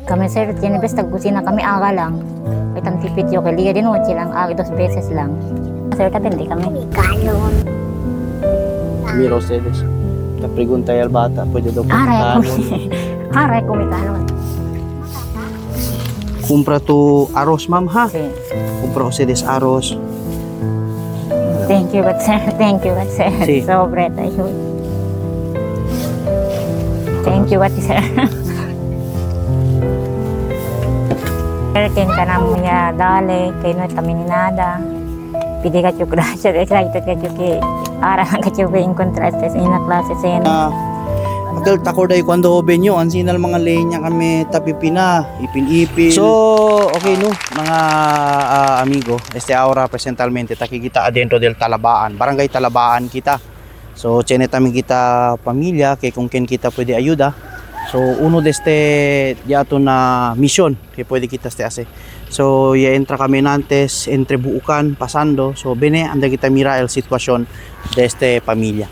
Kami sir, tinibes tagkusina kami aga lang. Itang tipid yung kaliga din mo silang aga 2 beses lang. Sir, tatindi kami. Mira ustedes. La pregunta ay al bata, pwede daw Aray, kanon. aray, kumikano. Kumpra to arroz, ma'am, ha? Sí. Kumpra ustedes arroz. Thank you, but sir. Thank you, but sir. Sí. Sobre tayo. Thank you, but sir. Sir, kin ka na mga dali, kayo na kami ni nada. Pidi ka yung grasya, excited ka yung ara ka yung kontraste sa ina klase sa ina. Aquel takorday cuando benyo, ansinal mga leña kami tapipina, ipin-ipin. So, okay no, mga amigo, ahora presentalmente takikita adentro del Talabaan, barangay Talabaan kita. So, tiene también kita pamilya, que con quien kita puede ayuda. So, uno de yato na misión que puede kita hacer. So, ya entra kami nantes entre Buukan, pasando. So, bene, anda kita mira el situación de pamilya.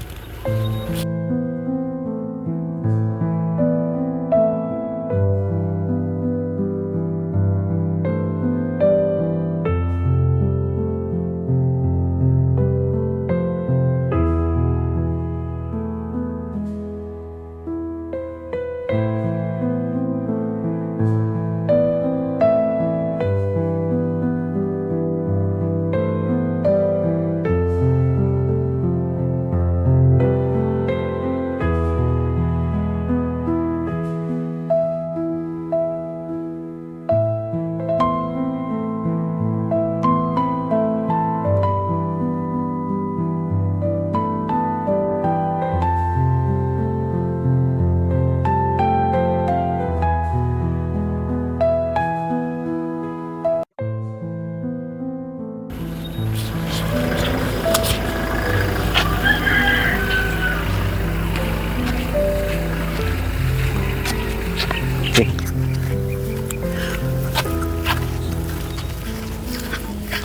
Okay.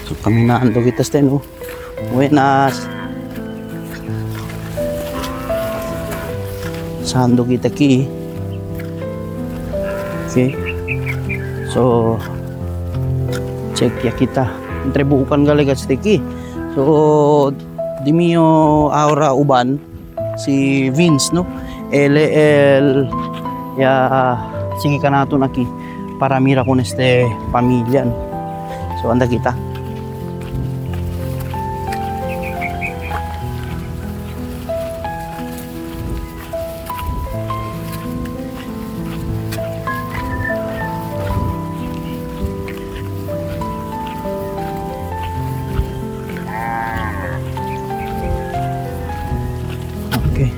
So, caminando kita no. Buenas. Sando kita ki. Okay. So, check ya kita. Entre Buukan galagat steki. So, di mio aura uban si Vince no. El ya sige ka nato aquí para mira con pamilya no? So anda kita okay.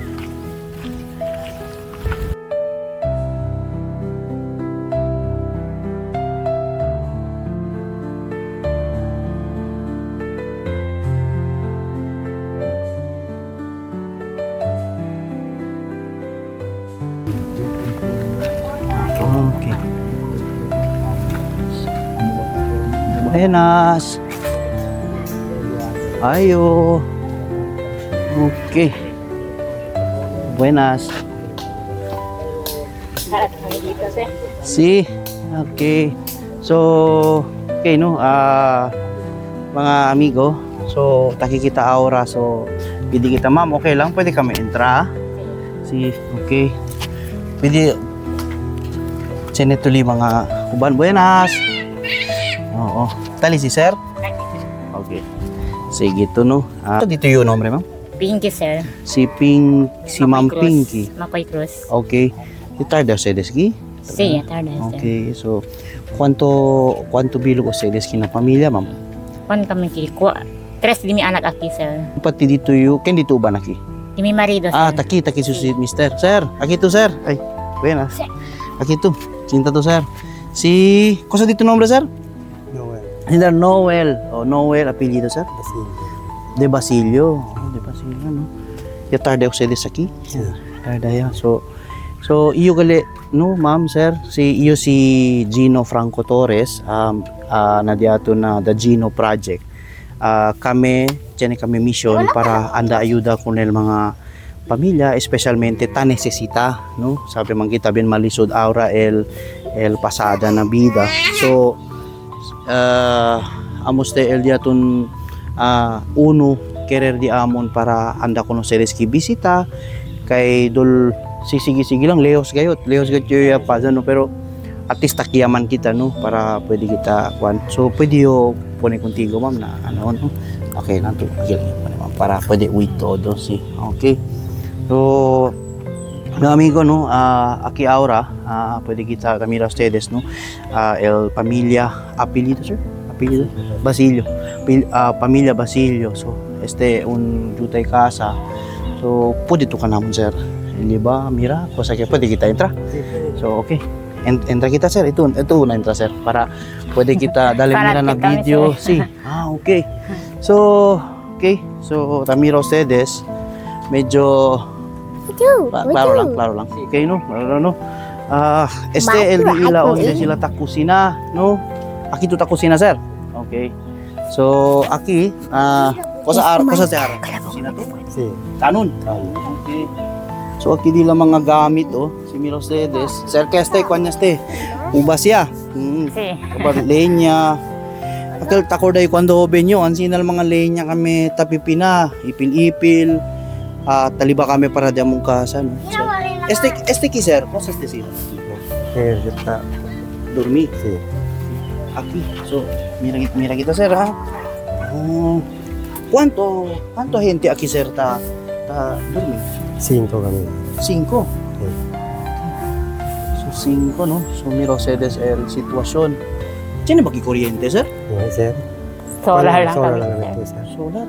Okay. Buenas. Ayo. Okay. Buenas. Sí. Okay. So, okay no. Mga amigo. So, takikita aura. So, pwede kita ma'am. Okay lang. Pwede kami entra. Sí. Okay. Pwede. Sinetuli mga uban. Buenas. Oo. Tali si sir? Okay. Sige to no. Dito yung nombre ma'am? Pinky, sir. Si Ma'am Cruz. Pinky. Makoy Cruz. Okay. ¿Tarde ustedes aquí? Sí, tarde, sir. Okay. So, ¿cuánto bilog ustedes aquí na pamilya ma'am? Pan kami kiko. 3 di mi anak aki, sir. Pati dito yung, ken dito uban aquí? Di mi marido, sir. Taki si mister. Sir, aquí to sir. Ay, buenas. Aquí to. Cinta to sir. Si, cosa dito nombre sir? Noel. Noel. Oh, Noel, apellido sir? De Basilio. Oh, de Basilio, no? Ya tarde ustedes aquí? Yeah. Tarde ya. So, iyo gali, no, ma'am, sir, iyo si Gino Franco Torres, na diato na the Gino Project. Kami mission para anda ayuda con el mga pamilya, especialmente ta necesita, no? Sabi man kita bien malisod ahora el el pasada na bida. So amuste el diaton uno querer di amon para anda kono series ki bisita kay dol sige lang lehos gayot yo pa no, pero at least takiyaman kita no para pwede kita kwan. So pwede yo pone contigo ma'am na ano no. Okay lang to. Okay lang ma'am para pwede with todo si. Okay. So mga amigo no, aquí ahora pwede kita kamira ustedes no, el familia apellido sir, apellido Basilio, familia Basilio. So un jutay casa. So pwede to ka naman sir, di ba? Mira, cosa que pwede kita entra. So okay, entra kita sir, ito na entra sir para pwede kita dali mira na Kami, video sir. si. Okay. So okay, so tamira ustedes medyo claro lang. Okay, no? No. El ila onde sila ta kusina, no? Aquí tu ta kusina, sir. Okay. So, aquí, cosa sir? Kusina to? Sí. Tanun. Okay. So, aquí di lang mga gamit, oh. Si Miro Sedes. Sir, keste, kwanyaste. Ubasya. Si. Kabar leña. Akal takorday kwando benyo, ansinal mga leña kami tapipina, ipil-ipil. Taliba kami para di among casa, no? So, este ki sir, cosa este sir? Ya está. Dormi. Sí. Aquí. So, mira kita sir, ha? ¿Cuánto gente aquí sir ta dormi? 5 kami. 5. So 5 no. So miro sedes el sitwasyon. Tiene ba ki kuryente sir? No hay ser. Solar lang Solar kami, lang sir. ito, sir. Solar.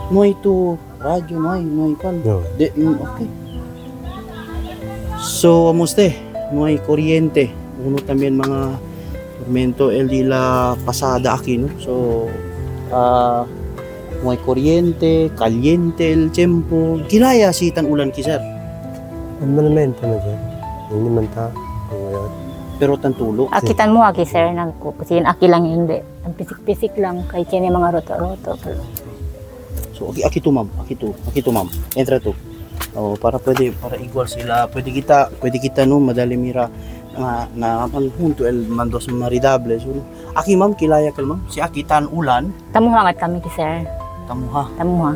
No hay tu radyo, no hay pan. No. Okay. So, amuste, no hay kuryente. Uno también mga tormento el di la pasada aquí, no? So, no hay kuryente, caliente el tiempo. Kinaya si tan ulan ki sir, Ang manamento na sir. Hindi man ta. Ngayon. pero tan tulo. Akitan mo aki sir, nagkukusin. Aki lang hindi. Ang pisik-pisik lang. Kay tiyan yung mga roto-roto. So, aki to ma'am. Entra to. Oh, para igual sila. Pwede kita no madali mira na ang punto el mandos maridable. So, aki ma'am kilaya kal ma'am. Si aki tan ulan, Tamuhangat kami ki sir. tamuha. Tamuha.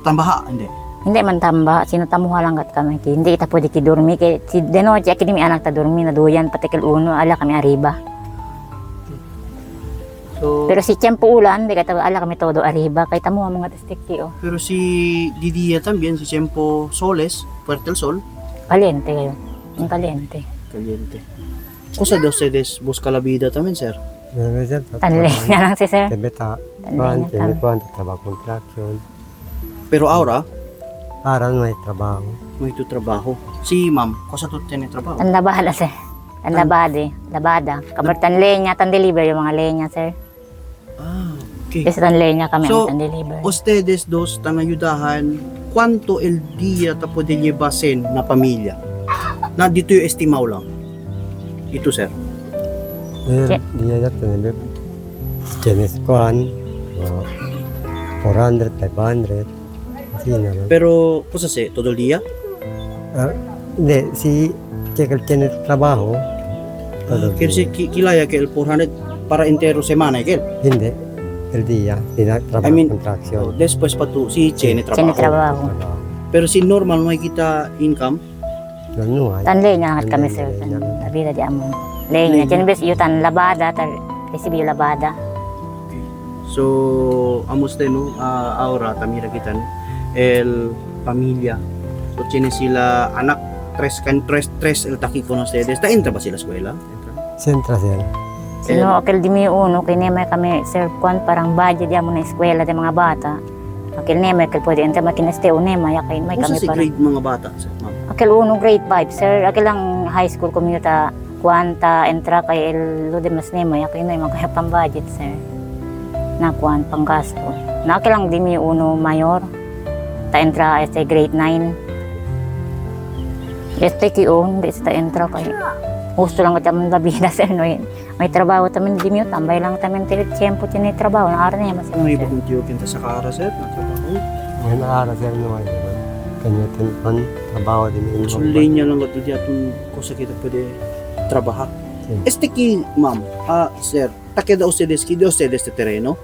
Tambaha hindi. Hindi man tamba. Sino tamuha lang kat kami ki. Hindi kita pwede ki dormi. Kay si denoche aki mi anak ta dormi na duyan. Patikil uno. Ala kami arriba. So, Pero si tiempo ulan. Hindi kita ala kami todo arriba. Kay tamuha mga testikti oh. pero si Didia también, si Tiempo Soles, Fuerte el Sol, Kaliente kayo. Ang kaliente. caliente. Cosa de ustedes busca la vida también, sir? Ngayon, sir. Tanle na lang si sir. Tebeta. Tanle na kami. Kuwan, trabaho contraction. Pero ahora, Araw na may trabaho. may tu trabaho. Si ma'am, cosa tu tiene trabaho? Ang labada sir. Ang labada. Kabar tan leña, tan deliver yung mga leña sir. Okay. Kasi tan leña kami So, ang tan deliver. Ustedes dos tan ayudahan, cuánto el día ta puede llevasen na pamilya? Na dito yung estimaw lang. Ito, sir. Ngayon, diya natin. Jenis kuwan. 400, 500. Kasi naman. Pero, cosa se, todo el día? Hindi, si Chekel tiene trabaho. Kasi kilaya ke el 400 para entero semana, kel? Hindi, el día. Trabaho I mean, contraction. Después pa tu, si Chene Tiene trabaho. trabaho. Pero si normal mo kita income, Ano ay? Tan leña at kami Tan sir. leña. La vida di amon. Leña. Tiyan bes iyo tan labada. Recibe yung labada. so amos din no, ahora tamira kita no, el pamilya. So tiene sila anak, tres el taki con ustedes. Ta entra ba sila eskwela? Entra. Sentra sir. Sino akil di mi uno. Kay nemay kami sir kwan parang budget di amon na eskwela di mga bata. Akil nemay akil pwede enta makineste o nemay. Akil may Kung kami sa si parang. grade mga bata, sir, ma'am? Akil uno grade 5 sir. Akil lang high school community kwanta entra kay el lo de mas nemay. Akil na yung mga pang budget sir. Na kwan pang gasto. Na akil lang di mi uno mayor. Ta entra sa grade 9. Este kio, hindi sa entra kay gusto lang kita man labida sir no. May trabaho tamin di mi tambay lang tamin tilit tiempo tini trabaho na araw niya mas Ano iba kung tiyo kinta sa kara, sir? Nagtrabaho? Ngayon nakara sir naman. Ganyan on, trabaho din yung So linya lang ito diatong kusa kita pwede trabaha. Este ki ma'am, sir, takeda ustedes ki de ustedes de terreno?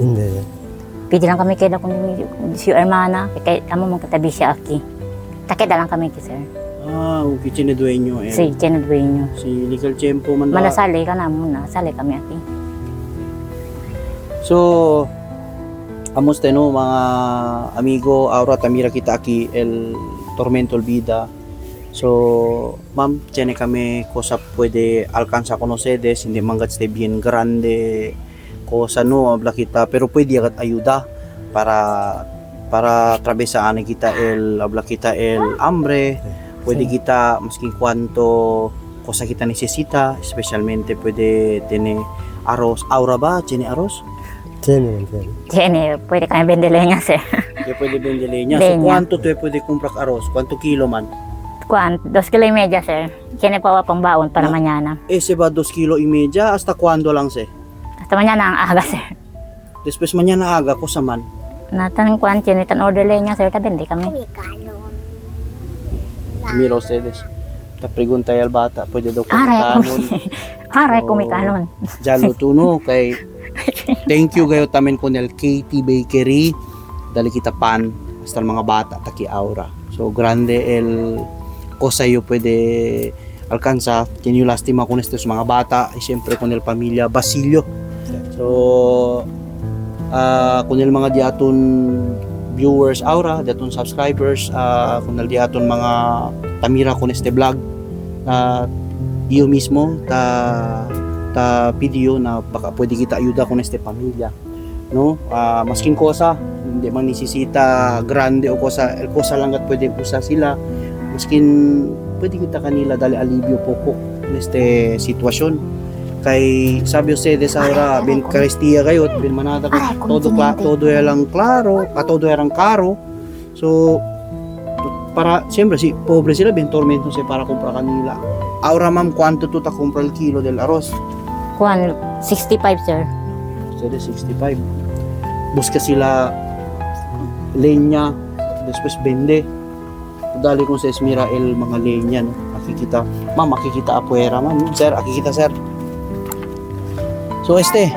Hindi. Pwede lang kami kaya kung si hermana, kaya tamo mong katabi siya aki. Takeda lang kami ki sir. Okay, tiene dueño eh. Si Janet Dueño. Si legal tiempo man da. Manasali ka na muna, sali kami aki. So, amusta no mga amigo, ahora tamira kita aquí el Tormento Olvida. So, ma'am, tiene kami cosa puede alcanza con ustedes, hindi man esté bien grande cosa no, habla kita, pero pwede agad ayuda para atravesar kita habla kita el hambre, pwede kita maskin cuanto cosa kita necesita, especialmente puede tener arroz, ahora ba, tiene arroz? Tiene. Jenny, pwede kami bende leña sir. Que puede vender leña. So, Leña. ¿cuánto te puede comprar arroz? ¿Cuánto kilo man? Kuan, 2 kilo y media sir. Jenny pa pang baon para Na- mañana. Ese va 2 kilo y media. ¿Hasta cuándo lang se? Hasta mañana ang aga sir. Después mañana aga ko sa man. Natan kuan, Jenny tan order leña sir, tabende kami. Mira ustedes. Ta pregunta al bata, pwede daw Aray, kumikanon. aray Oh. kumikanon. Jalo tuno kay thank you gayo tamen ko nel KT Bakery. Dali kita pan hasta mga bata taki aura. So grande el cosa yo puede alcanza. Tiene yung lastima con estos mga bata y siempre con el familia Basilio. So con el mga diaton viewers aura, diaton subscribers, con el diaton mga tamira con este vlog. Iyo mismo ta video na baka pwede kita ayuda con este pamilya, no? Maskin cosa hindi man nisisita grande o cosa el cosa lang at pwede usa sila, maskin pwede kita kanila dali alivio poco en este sitwasyon kay sabi ustedes ahora ben Carestia gayot ben manada ko todo lang claro todo erang caro, so para siyempre si pobre sila ben tormento se para comprar kanila. Ahora ma'am, cuánto tu ta compra el kilo del arroz? Kuan, 65 sir. Ustedes 65. Busca sila leña, después vende. Dali kung sa Esmira el mga leña, no? Makikita. Ma'am, makikita afuera, ma'am. Sir, makikita, sir. So, este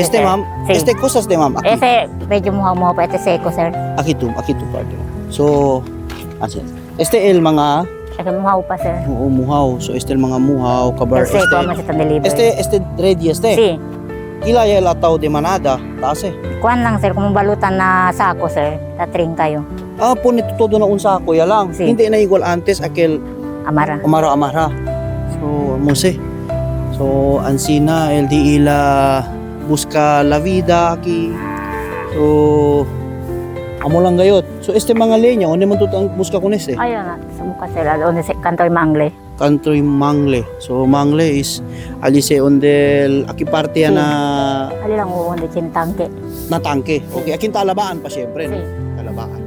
Sir. ma'am, Sí. este cosas de ma'am. Aquí, Ese, medyo muha pa ito seko sir. aquí tu parte. So, así. Este el mga Ese muha pa sir. muhaw. So, este el mga muhaw, kabar. El seko mo sa delivery. Este ready, Si, Kila ya lataw de manada, tase. kuan lang sir, kung balutan na sako sir, tatring kayo. Po nito todo na unsa ko ya lang. Si. Hindi na igual antes aquel Amara. amara. So, mose. So, ansina el di ila busca la vida aquí. So, amo lang gayot. So, este mga leña, onde man tutang busca con este? Ayun na, sa mukha sir, doon sa kantoy mangle. Country mangle. So, mangle is alise onde aquí parte Si. na Ali lang uunod yung tangke. na tangke. Okay, akin talabaan pa syempre, no? Si. Talabaan.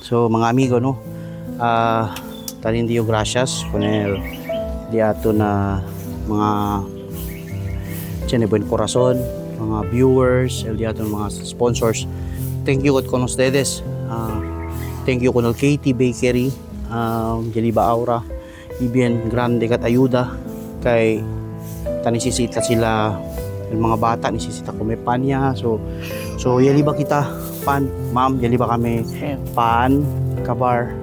So mga amigo no, tanin diyo gracias con el diato na mga tiene buen corazon, mga viewers, el diato mga sponsors. Thank you con ustedes. Thank you con el Katie Bakery, Jeliba Aura, y bien grande kat ayuda kay tanisisita sila yung mga bata nisisita ko may panya so yali ba kita pan ma'am yali ba kami pan kabar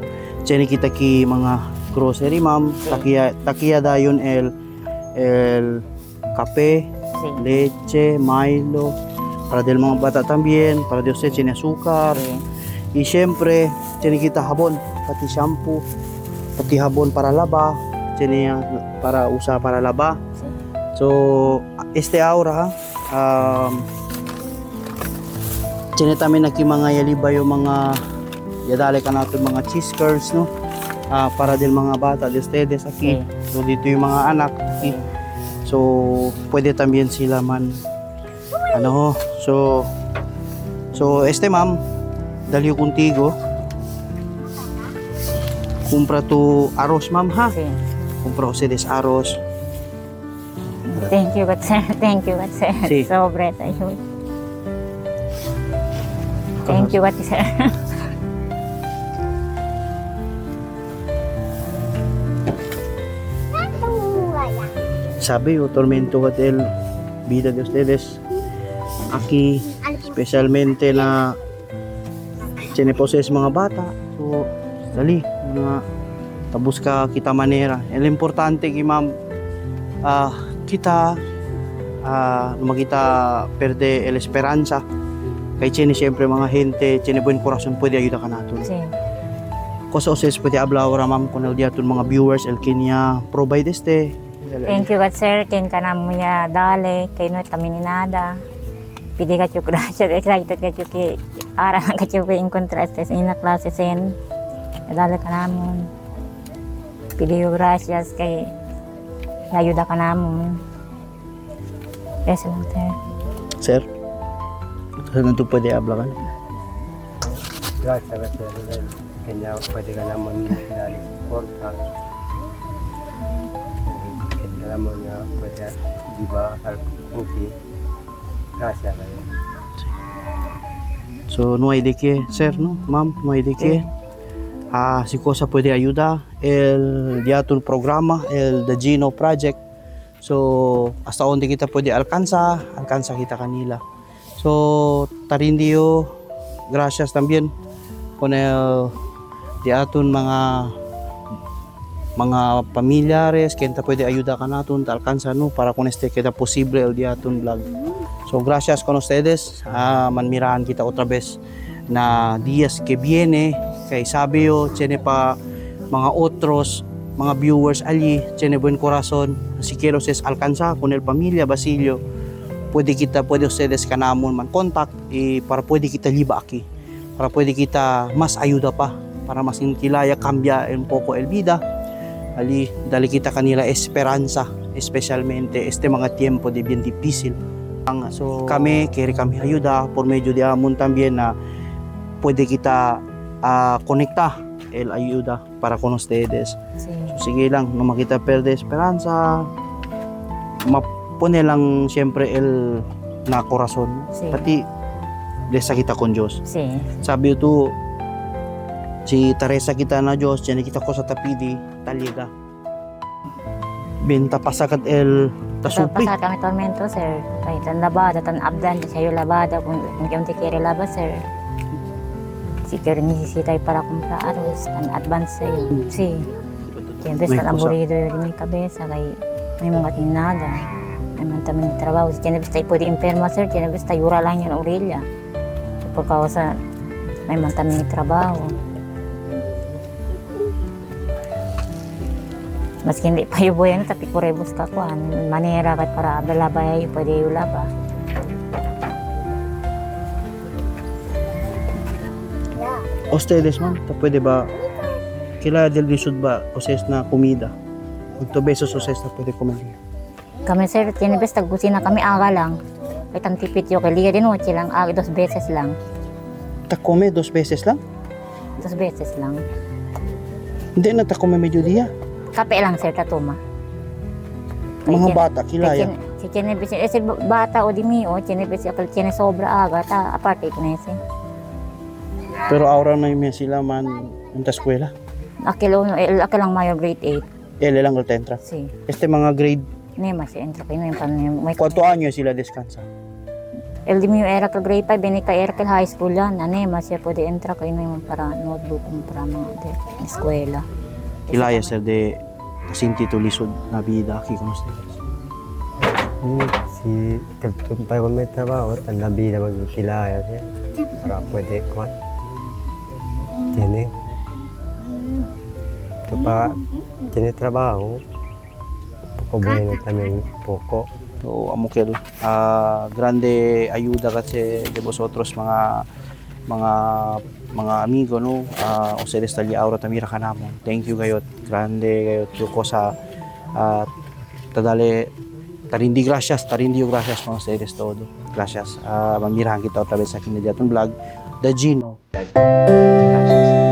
cheni kita ki mga grocery ma'am takiya dayon el kape Sí. leche Milo para del mga bata también para de usted cheni azúcar y syempre cheni kita habon pati shampoo pati habon para laba cheni para usa para laba. So, aura, tinitamin na ki mga yaliba yung mga yadali ka natin mga cheese curls, no? Para din mga bata de ustedes aquí. So, dito yung mga anak aquí. So, pwede también sila man ano, so ma'am, dali ko contigo. Kumpra tu arroz, ma'am, ha? Sí. Kumpra ustedes arroz. Thank you, God, sir. Thank you, God, sir. Sí. Sobre tayo. Thank you, God, sir. Sabi yo, tormento hotel, vida de ustedes. Aquí, especialmente na tineposes mga bata. So, dali, mga tabus ka kita manera. El importante ki ma'am, kita makita perde el esperanza. Kay chene siyempre mga gente, chene buen corazon pwede ayuda ka natin. Sí. Cosa ustedes pwede hablar ahora ma'am con el diaton mga viewers, el Kenya provide Thank you, God, sir. Ken ka na mo ya dale, kay no kami ni nada. Pidi ka chuk gracias, excited ka chuk ara ka chuk in contrast sa ina klase sen. Dale ka namon. Pidi ko gracias kay ayuda ka namon. Yes, sir. Sir, saan ito pwede hablar ka? Gracias, gracias. Kanya pwede ka naman dali porta. Kanya naman nga pwede di ba alkuti. Gracias. So, no hay de qué, sir, no? Ma'am, no hay de qué. Si cosa puede ayudar, el diaton programa, el The Gino Project. So, hasta donde kita pwede alcanza kita kanila. So, tarindiyo, gracias también con el diaton mga familiares que kita pwede ayuda ka natin ta alcanza no para con este queda posible el diaton vlog. So, gracias con ustedes. Manmirahan kita otra vez na días que viene kay sabi yo tiene pa mga otros mga viewers allí tiene buen corazon si quiero ses alcanza con el familia Basilio pwede ustedes kanamon man contact para pwede kita liba aquí para pwede kita mas ayuda pa para mas kilaya cambia un poco el vida ali dali kita kanila esperanza especialmente mga tiempo de bien difícil. So kami ayuda por medio de amon también na pwede kita conecta el ayuda para con ustedes. Sí. So, sige lang, no makita perde esperanza, mapone lang siyempre el na corazon. Sí. Pati blessa kita con Diyos. Sí. Sabi ito, si Teresa kita na Diyos, diyan kita ko sa tapidi, taliga. Benta pasakat el tasupi. Pasal kami tormento, sir. Kay tan labada, tan abdan, sayo labada, kung ti kere laba, sir. Si kere nisisitay para kumpra arroz, tan advance sa'yo. Si, siyempre May tan kusa. aburido yung may kabesa, kay may mga tinada. May mga taman ng trabaho. Si siyempre tayo pwede imperma, sir. Siyempre tayo yura lang yung orilla. Pagkawasa, may mga taman ng trabaho. Maski hindi pa yung buhay, tapi kurebus ka kuhan. Manera kat para ablalabay, pwede yung laba. Ustedes man, pwede ba kila del lisod ba oses na komida? Kung 2 besos oses na pwede kumain. Kami sir, tinibes tagkusina kami aga lang. Kay tantipit yung kay liga din mo, silang aga 2 beses lang. Ta come 2 beses lang? 2 beses lang. Hindi na ta ko may medyo diya. Kape lang sir, tatuma. Mga Kay bata, kilaya. Si Chinebis, si bata o di mi o, Chinebis, Chinebis sobra aga, ta aparte kinesi. Pero aura na yung sila man ang eskwela. Akilang mayo grade 8. Lang ko tentra. Si, Mga grade, nema si entro kayo yung paano may kwanto anyo sila deskansa? El di mi era ka grade 5, bini ka era ka high school yan. Anema siya pwede entra kayo na yung para notebook yung para mga eskwela. Kilaya sir de kasinti to lisod na bida ki kumusta? Si Tagtumpay ko may trabaho, tanabi na magkilaya siya. Para pwede ko. Tiene. Ito pa, tiene trabaho. Pukubuhay na kami poco. So amukel grande ayuda kasi de vosotros mga amigo no ustedes tali aura tamira kanamon. Thank you gayot grande gayot yuko sa tadale tarindi gracias con ustedes todo. Gracias. Mamirahan kita otra vez sa akin na vlog. The Gino. Gracias.